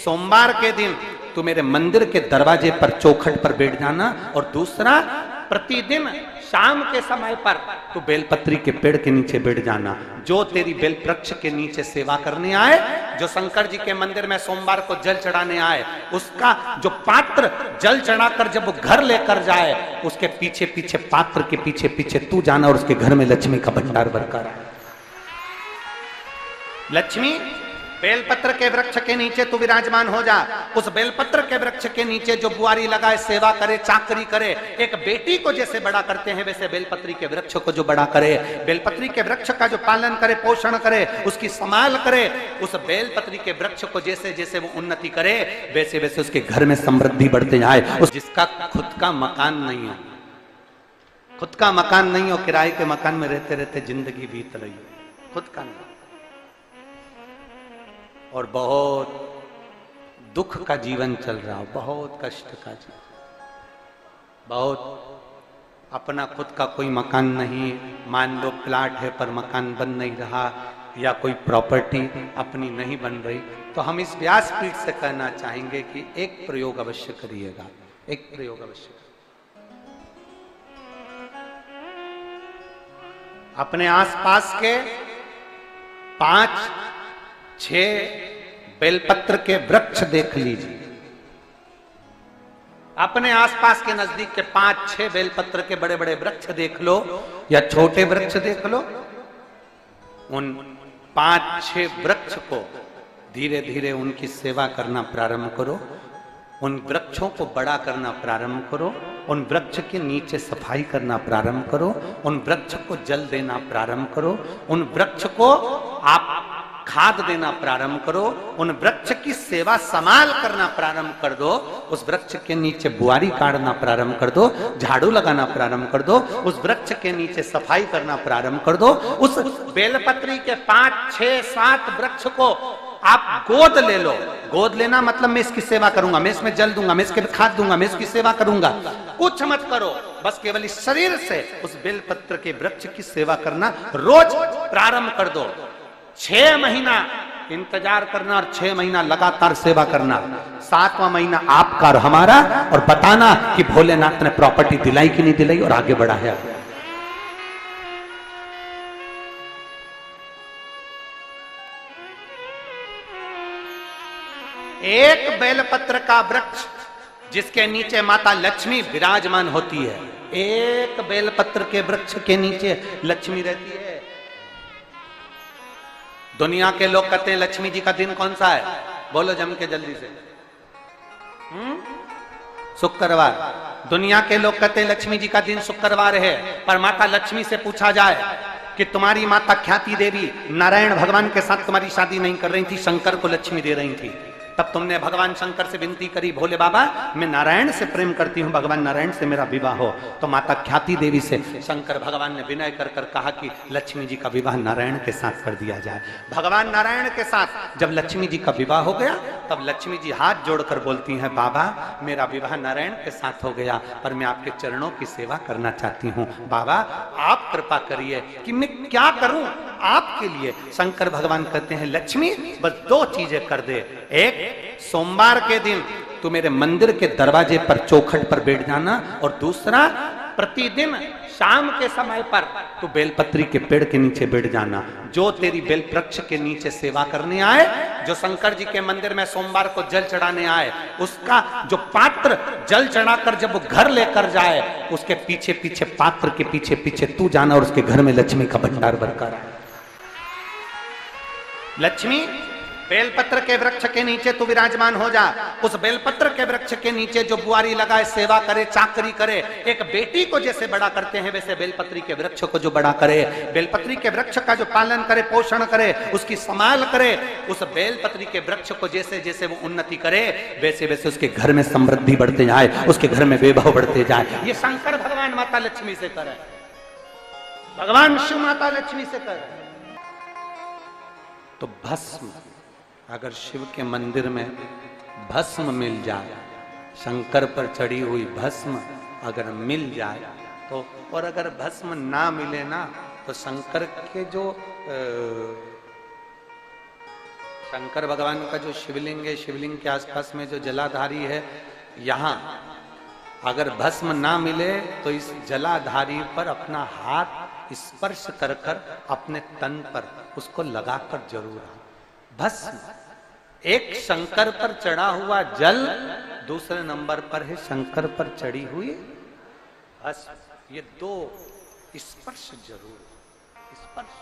सोमवार के दिन तू मेरे मंदिर के दरवाजे पर चौखट पर बैठ जाना, और दूसरा प्रतिदिन शाम के समय पर तू बेलपत्री के पेड़ के नीचे बैठ जाना। जो तेरी बेल वृक्ष के नीचे सेवा करने आए, जो शंकर जी के मंदिर में सोमवार को जल चढ़ाने आए, उसका जो पात्र जल चढ़ाकर जब वो घर लेकर जाए, उसके पीछे पीछे, पात्र के पीछे पीछे तू जाना और उसके घर में लक्ष्मी का भंडार भरकर आए। लक्ष्मी बेलपत्र के वृक्ष के नीचे तू विराजमान हो जा। उस बेलपत्र के वृक्ष के नीचे जो बुआरी लगाए, सेवा करे, चाकरी करे, एक बेटी को जैसे बड़ा करते हैं वैसे बेलपत्री के वृक्ष को जो बड़ा करे, बेलपत्री के वृक्ष का जो पालन करे, पोषण करे, उसकी संभाल करे, उस बेलपत्री के वृक्ष को जैसे जैसे वो उन्नति करे, वैसे वैसे उसके घर में समृद्धि बढ़ते जाए। उस जिसका खुद का मकान नहीं हो, खुद का मकान नहीं हो, किराए के मकान में रहते रहते जिंदगी बीत रही हो, खुद का नहीं, और बहुत दुख का जीवन चल रहा हो, बहुत कष्ट का जीवन, बहुत अपना खुद का कोई मकान नहीं, मान लो प्लाट है पर मकान बन नहीं रहा, या कोई प्रॉपर्टी अपनी नहीं बन रही, तो हम इस व्यासपीठ से कहना चाहेंगे कि एक प्रयोग अवश्य करिएगा, एक प्रयोग अवश्य। अपने आसपास के 5-6 बेलपत्र के वृक्ष देख लीजिए, अपने आसपास के नजदीक के 5-6 बेलपत्र के बड़े बड़े वृक्ष देख लो, या छोटे वृक्ष देख लो। उन 5-6 वृक्ष को धीरे धीरे उनकी सेवा करना प्रारंभ करो, उन वृक्षों को बड़ा करना प्रारंभ करो, उन वृक्ष के नीचे सफाई करना प्रारंभ करो, उन वृक्ष को जल देना प्रारंभ करो, उन वृक्ष को आप खाद देना प्रारंभ करो, उन वृक्ष की सेवा संभाल करना प्रारंभ कर दो, उस वृक्ष के नीचे बुआरी काटना प्रारंभ कर दो, झाड़ू लगाना प्रारंभ कर दो, उस वृक्ष के नीचे सफाई करना प्रारंभ कर दो। उस बेलपत्री के 5-6-7 वृक्ष को आप गोद ले लो। गोद लेना मतलब मैं इसकी सेवा करूंगा, मैं इसमें जल दूंगा, मैं इसके खाद दूंगा, मैं इसकी सेवा करूंगा, कुछ मत करो, बस केवल इस शरीर से उस बेलपत्र के वृक्ष की सेवा करना रोज प्रारंभ कर दो। 6 महीना इंतजार करना और 6 महीना लगातार सेवा करना, 7वां महीना आपका और हमारा, और बताना कि भोलेनाथ ने प्रॉपर्टी दिलाई कि नहीं दिलाई और आगे बढ़ा है। एक बेलपत्र का वृक्ष जिसके नीचे माता लक्ष्मी विराजमान होती है, एक बेलपत्र के वृक्ष के नीचे लक्ष्मी रहती है। दुनिया के लोग कहते हैं लक्ष्मी जी का दिन कौन सा है, बोलो जम के जल्दी से। शुक्रवार। दुनिया के लोग कहते हैं लक्ष्मी जी का दिन शुक्रवार है, पर माता लक्ष्मी से पूछा जाए कि तुम्हारी माता ख्याति देवी नारायण भगवान के साथ तुम्हारी शादी नहीं कर रही थी, शंकर को लक्ष्मी दे रही थी, तब तुमने भगवान शंकर से विनती करी, भोले बाबा मैं नारायण से प्रेम करती हूँ, भगवान नारायण से मेरा विवाह हो। तो माता ख्याति देवी से शंकर भगवान ने विनय कर कर कहा कि लक्ष्मी जी का विवाह नारायण के साथ कर दिया जाए। भगवान नारायण के साथ जब लक्ष्मी जी का विवाह हो गया, तब लक्ष्मी जी हाथ जोड़कर बोलती हैं, बाबा मेरा विवाह नारायण के साथ हो गया, पर मैं आपके चरणों की सेवा करना चाहती हूँ, बाबा आप कृपा करिए कि मैं क्या करूं आपके लिए। शंकर भगवान कहते हैं, लक्ष्मी बस 2 चीजें कर दे, एक सोमवार के दिन तू मेरे मंदिर के दरवाजे पर चौखट पर बैठ जाना, और दूसरा प्रतिदिन शाम के समय पर तू बेलपत्री के पेड़ के नीचे बैठ जाना। जो तेरी बेल वृक्ष के नीचे सेवा करने आए, जो शंकर जी के मंदिर में सोमवार को जल चढ़ाने आए, उसका जो पात्र जल चढ़ाकर जब वो घर लेकर जाए, उसके पीछे पीछे, पात्र के पीछे पीछे तू जाना और उसके घर में लक्ष्मी का भंडार भरकर आए। लक्ष्मी बेलपत्र के वृक्ष के नीचे तू विराजमान हो जा। उस बेलपत्र के वृक्ष के नीचे जो बुआरी लगाए, सेवा करे, चाकरी करे, एक बेटी को जैसे बड़ा करते हैं वैसे बेलपत्री के वृक्ष को जो बड़ा करे, बेलपत्री के वृक्ष का जो पालन करे, पोषण करे, उसकी संभाल करे, उस बेलपत्री के वृक्ष को जैसे जैसे वो उन्नति करे, वैसे वैसे उसके घर में समृद्धि बढ़ते जाए, उसके घर में वैभव बढ़ते जाए। ये शंकर भगवान माता लक्ष्मी से करे, भगवान शिव माता लक्ष्मी से करे। तो भस्म, अगर शिव के मंदिर में भस्म मिल जाए, शंकर पर चढ़ी हुई भस्म अगर मिल जाए तो, और अगर भस्म ना मिले ना, तो शंकर के जो शंकर भगवान का जो शिवलिंग है, शिवलिंग के आसपास में जो जलाधारी है, यहाँ अगर भस्म ना मिले तो इस जलाधारी पर अपना हाथ स्पर्श कर कर अपने तन पर उसको लगाकर जरूर आओ। भस्म एक शंकर पर चढ़ा हुआ जल, दूसरे नंबर पर है शंकर पर चढ़ी हुई भस्म। ये दो स्पर्श जरूर, स्पर्श।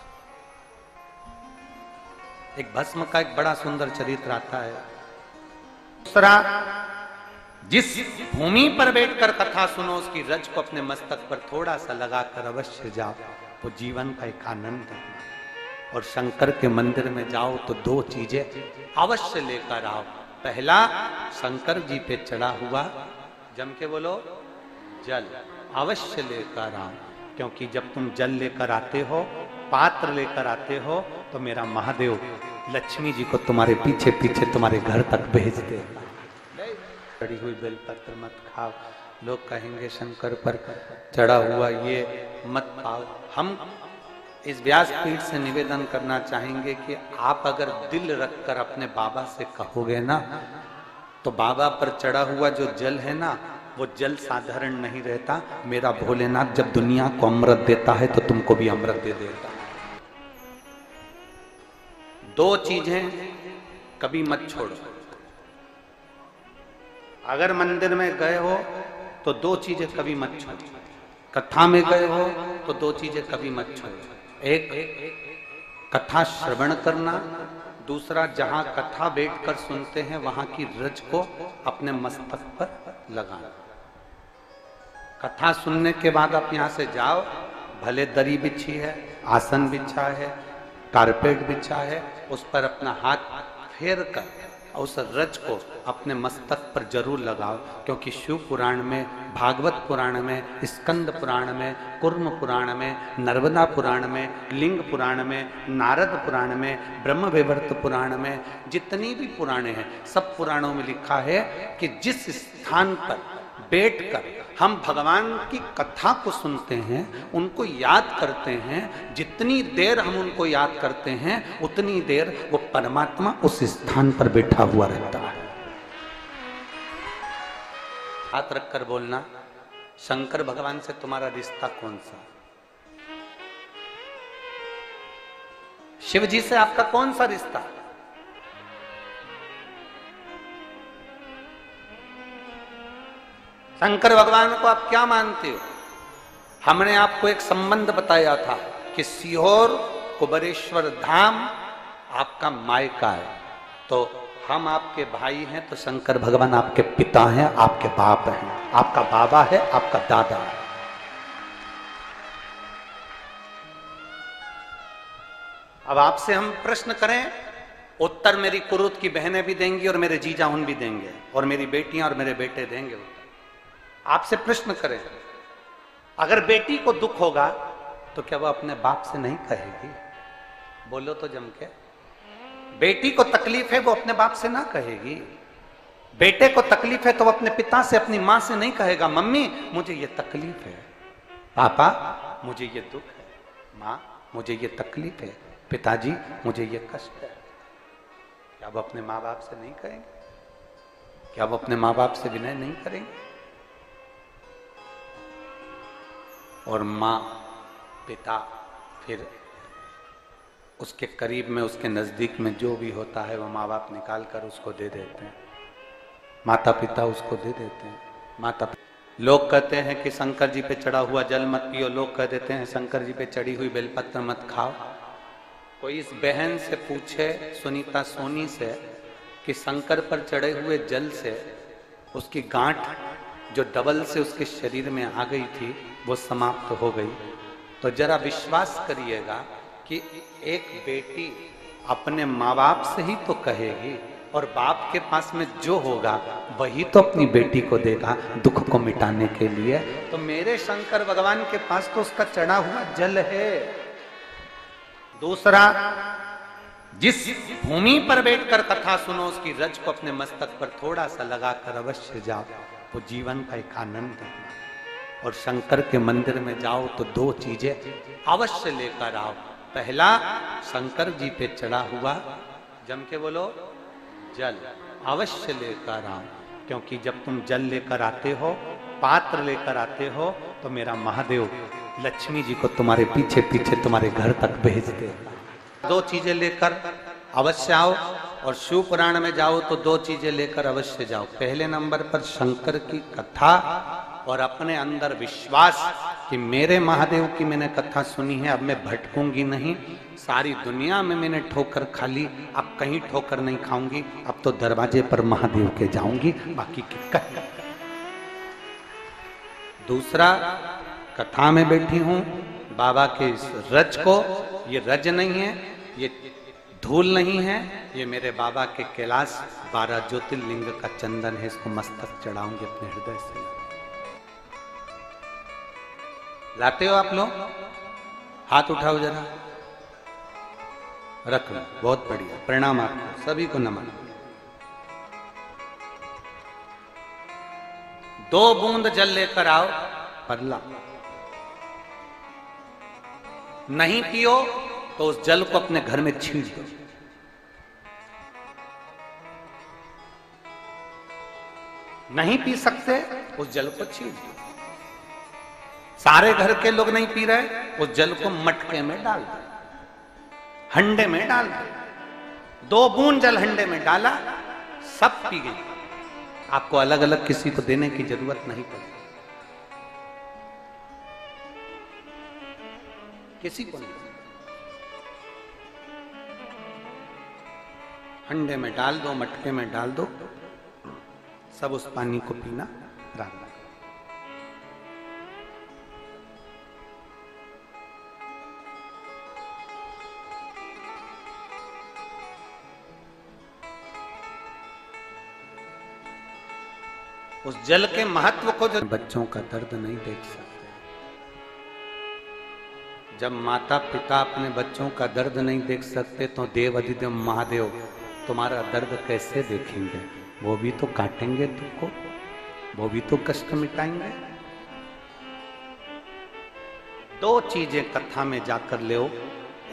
एक भस्म का एक बड़ा सुंदर चरित्र आता है। दूसरा, जिस भूमि पर बैठकर कथा सुनो उसकी रज को अपने मस्तक पर थोड़ा सा लगाकर अवश्य जाओ, तो जीवन का एक आनंद है। और शंकर के मंदिर में जाओ तो दो चीजें अवश्य लेकर आओ। पहला, शंकर जी पे चढ़ा हुआ, जम के बोलो, जल अवश्य लेकर आओ। क्योंकि जब तुम जल लेकर आते हो, पात्र लेकर आते हो, तो मेरा महादेव लक्ष्मी जी को तुम्हारे पीछे पीछे तुम्हारे घर तक भेज देगा। चढ़ी हुई बेलपत्र मत खाओ, लोग कहेंगे शंकर पर चढ़ा हुआ ये मत खाओ। हम इस व्यासपीठ से निवेदन करना चाहेंगे कि आप अगर दिल रखकर अपने बाबा से कहोगे ना, तो बाबा पर चढ़ा हुआ जो जल है ना, वो जल साधारण नहीं रहता। मेरा भोलेनाथ जब दुनिया को अमृत देता है तो तुमको भी अमृत दे देता है। दो चीजें कभी मत छोड़ो। अगर मंदिर में गए हो तो दो चीजें कभी मत छोड़ो। कथा में गए हो तो दो चीजें कभी मत छोड़ो। एक, कथा श्रवण करना। दूसरा, जहां कथा बैठकर सुनते हैं वहां की रज को अपने मस्तक पर लगाना। कथा सुनने के बाद आप यहां से जाओ, भले दरी बिछी है, आसन बिछा है, कारपेट बिछा है, उस पर अपना हाथ फेर कर उस रज को अपने मस्तक पर जरूर लगाओ। क्योंकि शिव पुराण में, भागवत पुराण में, स्कंद पुराण में, कुर्म पुराण में, नर्मदा पुराण में, लिंग पुराण में, नारद पुराण में, ब्रह्म वैवर्त पुराण में, जितनी भी पुराणे हैं, सब पुराणों में लिखा है कि जिस स्थान पर बैठकर हम भगवान की कथा को सुनते हैं, उनको याद करते हैं, जितनी देर हम उनको याद करते हैं उतनी देर वो परमात्मा उस स्थान पर बैठा हुआ रहता है। हाथ रखकर बोलना, शंकर भगवान से तुम्हारा रिश्ता कौन सा? शिव जी से आपका कौन सा रिश्ता? शंकर भगवान को आप क्या मानते हो? हमने आपको एक संबंध बताया था कि सीहोर कुबेरेश्वर धाम आपका मायका है, तो हम आपके भाई हैं, तो शंकर भगवान आपके पिता हैं, आपके बाप हैं, आपका बाबा है, आपका दादा है। अब आपसे हम प्रश्न करें, उत्तर मेरी कुरुत की बहनें भी देंगी और मेरे जीजा उन भी देंगे और मेरी बेटियां और मेरे बेटे देंगे। आपसे प्रश्न करें, अगर बेटी को दुख होगा तो क्या वो अपने बाप से नहीं कहेगी? बोलो तो जम के। बेटी को तकलीफ है, वो अपने बाप से ना कहेगी। बेटे को तकलीफ है तो वो अपने पिता से, अपनी मां से नहीं कहेगा, मम्मी मुझे ये तकलीफ है, पापा मुझे ये दुख है, मां मुझे ये तकलीफ है, पिताजी मुझे ये कष्ट है। क्या वो अपने माँ बाप से नहीं कहेंगे? क्या वो अपने माँ बाप से विनय नहीं करेंगे? और माँ, पिता, फिर उसके करीब में, उसके नजदीक में जो भी होता है वो माँ बाप निकाल कर उसको दे देते हैं, माता पिता उसको दे देते हैं। माता लोग कहते हैं कि शंकर जी पे चढ़ा हुआ जल मत पियो, लोग कह देते हैं शंकर जी पे चढ़ी हुई बेलपत्र मत खाओ। कोई इस बहन से पूछे, सुनीता सोनी से, कि शंकर पर चढ़े हुए जल से उसकी गांठ जो डबल से उसके शरीर में आ गई थी वो समाप्त हो गई, तो जरा विश्वास करिएगा कि एक बेटी अपने माँ बाप से ही तो कहेगी, और बाप के पास में जो होगा वही तो अपनी बेटी को देगा दुख को मिटाने के लिए। तो मेरे शंकर भगवान के पास तो उसका चढ़ा हुआ जल है। दूसरा, जिस भूमि पर बैठकर कथा सुनो उसकी रज को अपने मस्तक पर थोड़ा सा लगाकर अवश्य जाओ, तो जीवन का एक आनंद है। और शंकर के मंदिर में जाओ तो दो चीजें अवश्य लेकर आओ। पहला, शंकर जी पे चढ़ा हुआ जम के बोलो, जल अवश्य लेकर आओ, क्योंकि जब तुम जल लेकर आते हो, पात्र लेकर आते हो, तो मेरा महादेव लक्ष्मी जी को तुम्हारे पीछे पीछे तुम्हारे घर तक भेज देगा। दो चीजें लेकर अवश्य आओ, और शिव पुराण में जाओ तो दो चीजें लेकर अवश्य जाओ। पहले नंबर पर शंकर की कथा और अपने अंदर विश्वास कि मेरे महादेव की मैंने कथा सुनी है, अब मैं भटकूंगी नहीं। सारी दुनिया में मैंने ठोकर खा ली, अब कहीं ठोकर नहीं खाऊंगी, अब तो दरवाजे पर महादेव के जाऊंगी, बाकी की कह। दूसरा, कथा में बैठी हूं बाबा के इस रज को, ये रज नहीं है, ये धूल नहीं है, ये मेरे बाबा के कैलाश 12 ज्योतिर्लिंग का चंदन है, इसको मस्तक चढ़ाऊंगे अपने हृदय से। लाते हो आप लोग? हाथ उठाओ जरा, रख लो, बहुत बढ़िया, प्रणाम आपको सभी को, नमन। 2 बूंद जल लेकर आओ, परला। नहीं पियो तो उस जल को अपने घर में छींट दो। नहीं पी सकते, उस जल को छींट दो। सारे घर के लोग नहीं पी रहे, उस जल को मटके में डाल दो, हंडे में डाल दो। 2 बूंद जल हंडे में डाला, सब पी गई। आपको अलग अलग किसी को देने की जरूरत नहीं पड़ी, किसी को नहीं। हंडे में डाल दो, मटके में डाल दो, सब उस पानी को पीना रात। उस जल के महत्व को जो बच्चों का दर्द नहीं देख सकते, जब माता पिता अपने बच्चों का दर्द नहीं देख सकते, तो देव अधिदेव महादेव तुम्हारा दर्द कैसे देखेंगे? वो भी तो काटेंगे तुमको, वो भी तो कष्ट मिटाएंगे। 2 चीजें कथा में जाकर ले।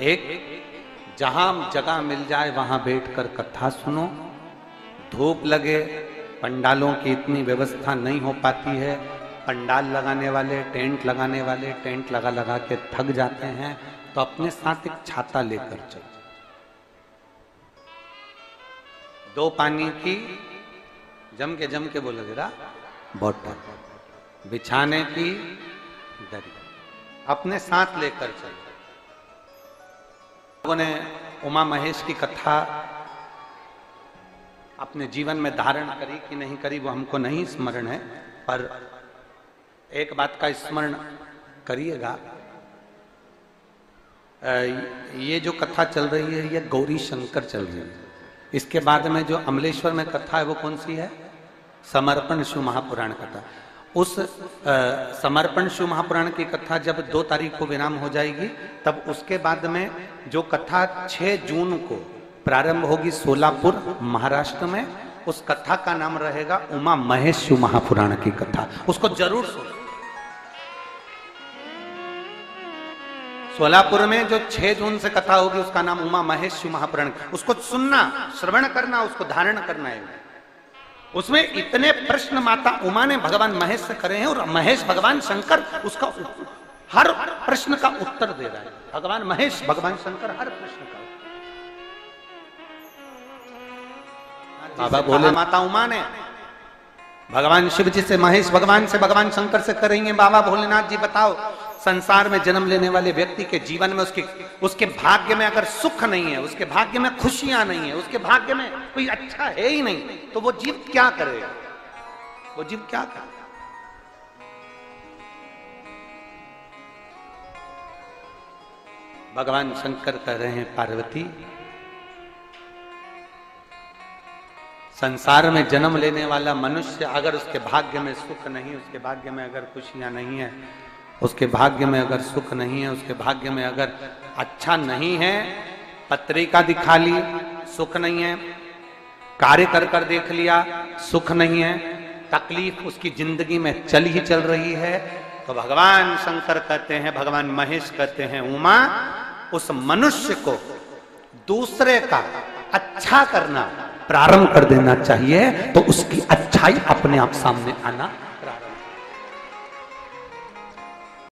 एक, जहां जगह मिल जाए वहां बैठकर कथा सुनो। धूप लगे, पंडालों की इतनी व्यवस्था नहीं हो पाती है, पंडाल लगाने वाले, टेंट लगाने वाले टेंट लगा लगा के थक जाते हैं, तो अपने साथ एक छाता लेकर चलो। 2 पानी की जम के बोलो जरा, बोतल, बिछाने की दरी अपने साथ लेकर चलो। लोगों ने उमा महेश की कथा अपने जीवन में धारण करी कि नहीं करी वो हमको नहीं स्मरण है, पर एक बात का स्मरण करिएगा, ये जो कथा चल रही है ये गौरी शंकर चल रही है। इसके बाद में जो अमलेश्वर में कथा है वो कौन सी है? समर्पण शिव महापुराण कथा। उस समर्पण शिव महापुराण की कथा जब 2 तारीख को विराम हो जाएगी, तब उसके बाद में जो कथा 6 जून को प्रारंभ होगी सोलापुर महाराष्ट्र में, उस कथा का नाम रहेगा उमा महेश शिव महापुराण की कथा। उसको जरूर सुनो। सोलापुर में जो 6 जून से कथा होगी उसका नाम उमा महेश शिव महापुराण। उसको सुनना, श्रवण करना, उसको धारण करना है। उसमें इतने प्रश्न माता उमा ने भगवान महेश से करे हैं, और महेश भगवान शंकर उसका हर प्रश्न का उत्तर दे रहा है। भगवान महेश भगवान शंकर हर प्रश्न का। बाबा बोले माता उमा ने भगवान शिव जी से, महेश भगवान से, भगवान शंकर से करेंगे, बाबा भोलेनाथ जी बताओ, संसार में जन्म लेने वाले व्यक्ति के जीवन में उसके भाग्य में अगर सुख नहीं है, उसके भाग्य में खुशियां नहीं है, उसके भाग्य में कोई अच्छा है ही नहीं, तो वो जीव क्या करेगा? वो जीव क्या करेगा? भगवान शंकर कह रहे हैं, पार्वती, संसार में जन्म लेने वाला मनुष्य अगर उसके भाग्य में सुख नहीं, उसके भाग्य में अगर खुशियां नहीं है, उसके भाग्य में अगर सुख नहीं है, उसके भाग्य में अगर अच्छा नहीं है, पत्रिका दिखा ली सुख नहीं है, कार्य कर कर देख लिया सुख नहीं है, तकलीफ उसकी जिंदगी में चल ही चल रही है, तो भगवान शंकर कहते हैं, भगवान महेश कहते हैं, उमा, उस मनुष्य को दूसरे का अच्छा करना प्रारंभ कर देना चाहिए, तो उसकी अच्छाई अपने आप सामने आना